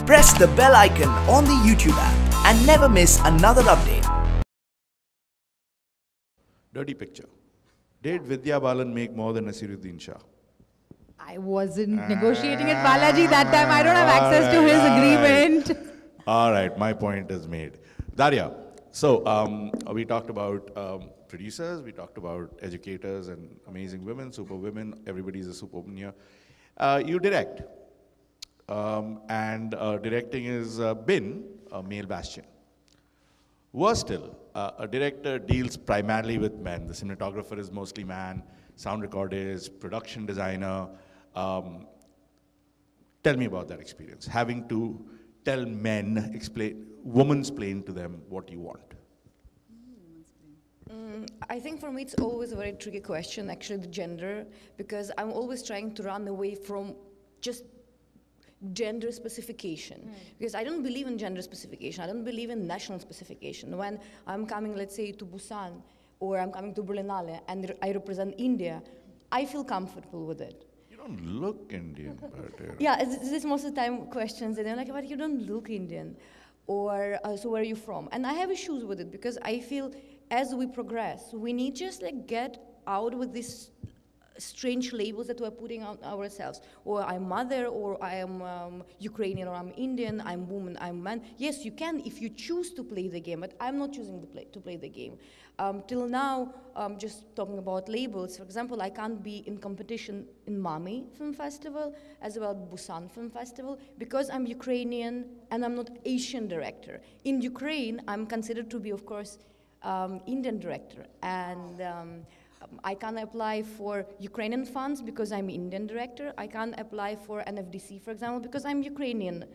Press the bell icon on the YouTube app and never miss another update. Dirty picture. Did Vidya Balan make more than Nasiruddin Shah? I wasn't negotiating at Balaji that time. I don't have access to his agreement. All right, my point is made. Daria, so we talked about producers, we talked about educators and amazing women, super women. Everybody's a superwoman here. You direct. And directing has been a male bastion. Worse still, a director deals primarily with men. The cinematographer is mostly man, sound recordist, production designer. Tell me about that experience, having to tell men, womansplain to them what you want. I think for me it's always a very tricky question, actually, the gender, because I'm always trying to run away from just gender specification, because I don't believe in gender specification. I don't believe in national specification. When I'm coming, let's say, to Busan, or I'm coming to Berlinale, and I represent India, I feel comfortable with it. You don't look Indian, but... Yeah, this most of the time questions, and they're like, but you don't look Indian, or so where are you from? And I have issues with it, because I feel as we progress, we need just like get out with these strange labels that we're putting on ourselves. Or I'm mother, or I am Ukrainian, or I'm Indian, I'm woman, I'm man. Yes, you can if you choose to play the game, but I'm not choosing to play the game. Till now, just talking about labels, for example, I can't be in competition in Mumbai Film Festival, as well as Busan Film Festival, because I'm Ukrainian and I'm not Asian director. In Ukraine, I'm considered to be, of course, Indian director, and I can't apply for Ukrainian funds because I'm Indian director. I can't apply for NFDC, for example, because I'm Ukrainian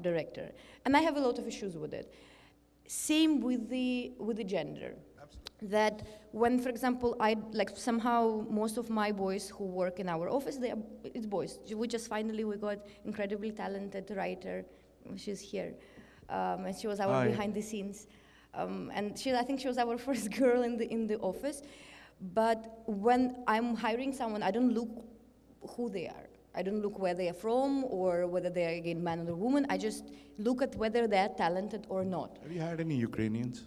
director, and I have a lot of issues with it. Same with the gender. Absolutely. That when, for example, somehow most of my boys who work in our office, it's boys. We got incredibly talented writer. She's here, and she was our behind the scenes. And I think she was our first girl in the office. But when I'm hiring someone, I don't look who they are. I don't look where they are from or whether they are, again, man or woman. I just look at whether they are talented or not. Have you had any Ukrainians?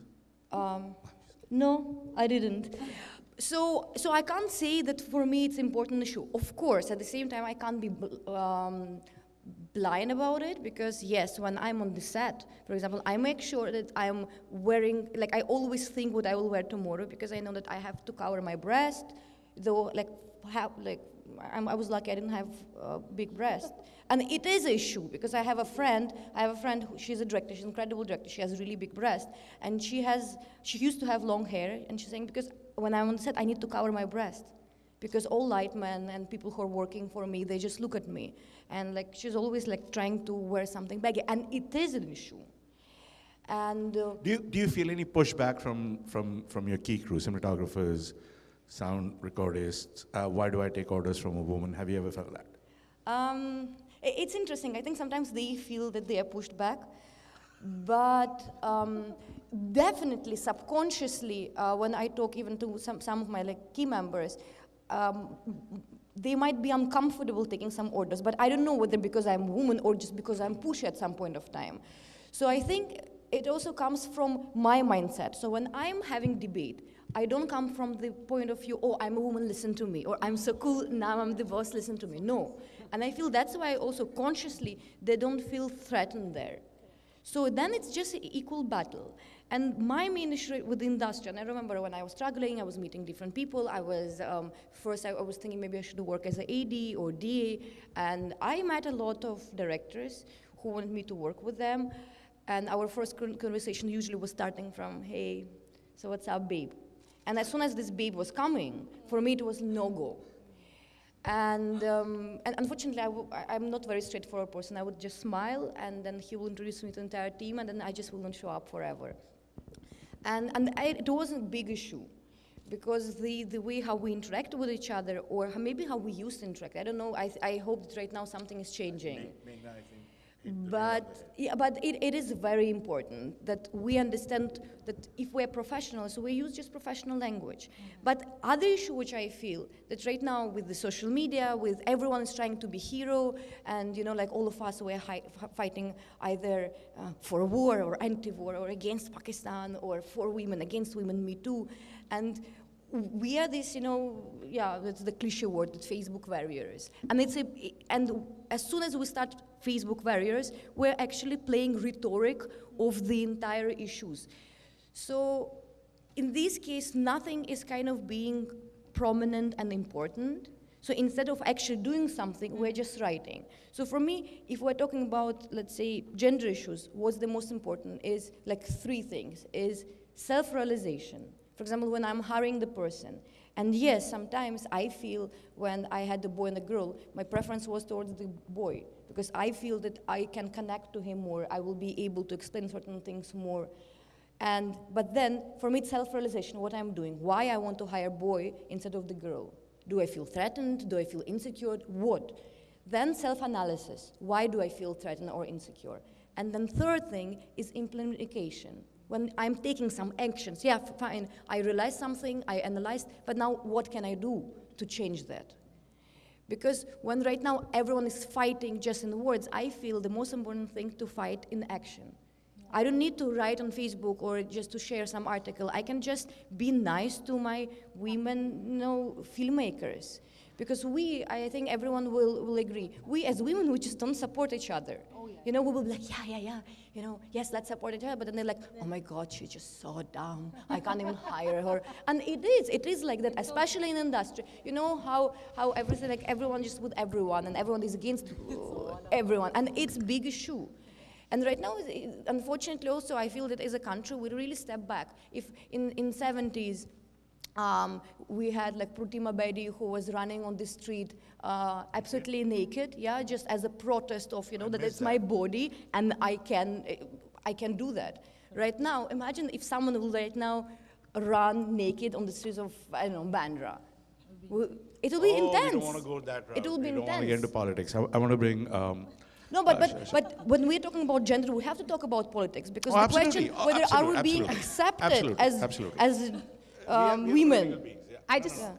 No, I didn't. So I can't say that for me it's an important issue. Of course, at the same time, I can't be blind about it, because yes, when I'm on the set, for example, I make sure that I'm wearing, I always think what I will wear tomorrow, because I know that I have to cover my breast, though I was lucky I didn't have a big breast. And it is an issue, because I have a friend who, she's a director, she's an incredible director, she has a really big breast, and she used to have long hair, and she's saying, because when I'm on the set, I need to cover my breast. Because all lightmen and people who are working for me, they just look at me. And she's always trying to wear something baggy, and it is an issue. And do you feel any pushback from your key crew, cinematographers, sound recordists? Why do I take orders from a woman? Have you ever felt that? It's interesting. I think sometimes they feel that they are pushed back, but definitely subconsciously, when I talk even to some of my key members, they might be uncomfortable taking some orders, but I don't know whether because I'm a woman or just because I'm pushy at some point of time. So I think it also comes from my mindset. So when I'm having debate, I don't come from the point of view, oh, I'm a woman, listen to me, or I'm so cool, now I'm the boss, listen to me. No. And I feel that's why also consciously they don't feel threatened there. So then it's just an equal battle. And my main issue with the industry, and I remember when I was struggling, I was meeting different people. I was, first I was thinking maybe I should work as an AD or DA, and I met a lot of directors who wanted me to work with them. And our first conversation usually was starting from, hey, so what's up, babe? And as soon as this babe was coming, for me it was no-go. And unfortunately, I'm not a very straightforward person. I would just smile, and then he will introduce me to the entire team, and then I just wouldn't show up forever. It wasn't a big issue, because the way how we interact with each other, or maybe how we used to interact, I don't know, I hope that right now something is changing. But it is very important that we understand that if we're professionals, we use just professional language. But other issue which I feel that right now with the social media, with everyone is trying to be hero, and like all of us we're fighting either for war or anti-war or against Pakistan or for women, against women, Me Too, and we are this, that's the cliche word, that Facebook warriors. And as soon as we start Facebook warriors, we're actually playing rhetoric of the entire issues. So in this case, nothing is kind of being prominent and important. So instead of actually doing something, we're just writing. So for me, if we're talking about, let's say, gender issues, what's the most important is like 3 things, is self-realization. For example, when I'm hiring the person, and yes, sometimes I feel when I had a boy and a girl, my preference was towards the boy, because I feel that I can connect to him more, I will be able to explain certain things more. But then, for me, it's self-realization, what I'm doing, why I want to hire boy instead of the girl. Do I feel threatened? Do I feel insecure? What? Then self-analysis, why do I feel threatened or insecure? And then third thing is implementation. When I'm taking some actions, yeah, fine, I realized something, I analyzed, but now what can I do to change that? Because when right now everyone is fighting just in words, I feel the most important thing to fight in action. I don't need to write on Facebook or just to share some article. I can just be nice to my women, filmmakers. Because I think everyone will agree. We as women, we just don't support each other. Oh, yeah. We will be like, yeah, yes, let's support each other. But then they're like, oh my God, she's just so dumb. I can't even hire her. And it is like that, especially in industry. You know how everything, like everyone just with everyone, and everyone is against everyone. And it's big issue. And right now, unfortunately also, I feel that as a country, we really step back. If in 70s, we had like Pratima Bedi who was running on the street absolutely naked, just as a protest of, that it's my body and I can do that. Right now, imagine if someone will right now run naked on the streets of, Bandra. It will be intense. We don't want to go that route. It will be intense. We don't want to get into politics. I want to bring... No, but when we're talking about gender, we have to talk about politics, because the question whether are we being accepted as women.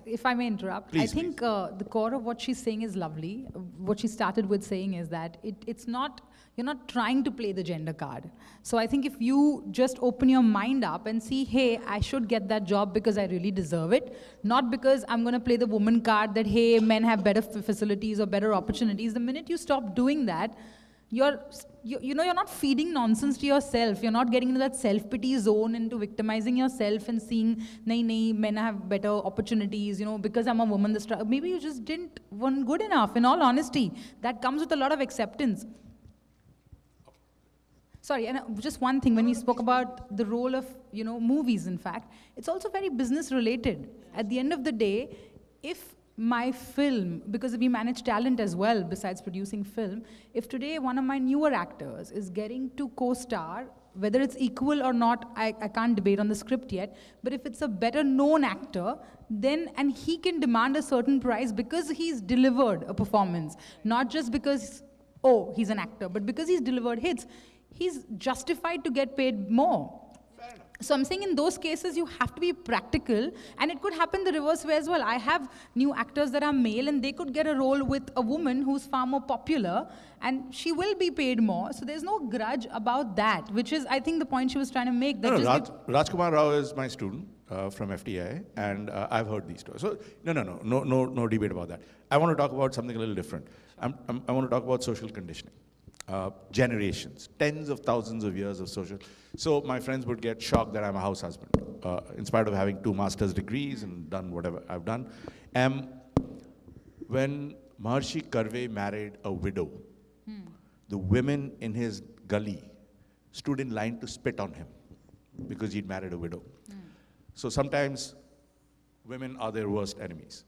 If I may interrupt, Please, I think the core of what she's saying is lovely. What she started with saying is that it's not, you're not trying to play the gender card. So I think if you just open your mind up and see, hey, I should get that job because I really deserve it, not because I'm going to play the woman card that, hey, men have better facilities or better opportunities. The minute you stop doing that, you're not feeding nonsense to yourself. You're not getting into that self-pity zone, into victimizing yourself and seeing, nahi, men have better opportunities, because I'm a woman. Maybe you just weren't good enough, in all honesty. That comes with a lot of acceptance. Sorry, and just one thing, when we spoke about the role of, movies, in fact, it's also very business related. At the end of the day, if my film, because we manage talent as well besides producing film, if today one of my newer actors is getting to co-star, whether it's equal or not, I can't debate on the script yet, but if it's a better known actor, then, and he can demand a certain price because he's delivered a performance, not just because, he's an actor, but because he's delivered hits, he's justified to get paid more. So I'm saying in those cases, you have to be practical, and it could happen the reverse way as well. I have new actors that are male, and they could get a role with a woman who's far more popular, and she will be paid more. So there's no grudge about that, which is, I think, the point she was trying to make. That Rajkumar Rao is my student from FTI, and I've heard these stories. So no debate about that. I want to talk about something a little different. I want to talk about social conditioning. Generations, tens of thousands of years of social. So my friends would get shocked that I'm a house husband, in spite of having 2 master's degrees and done whatever I've done. When Maharshi Karve married a widow, the women in his gully stood in line to spit on him because he'd married a widow. So sometimes women are their worst enemies.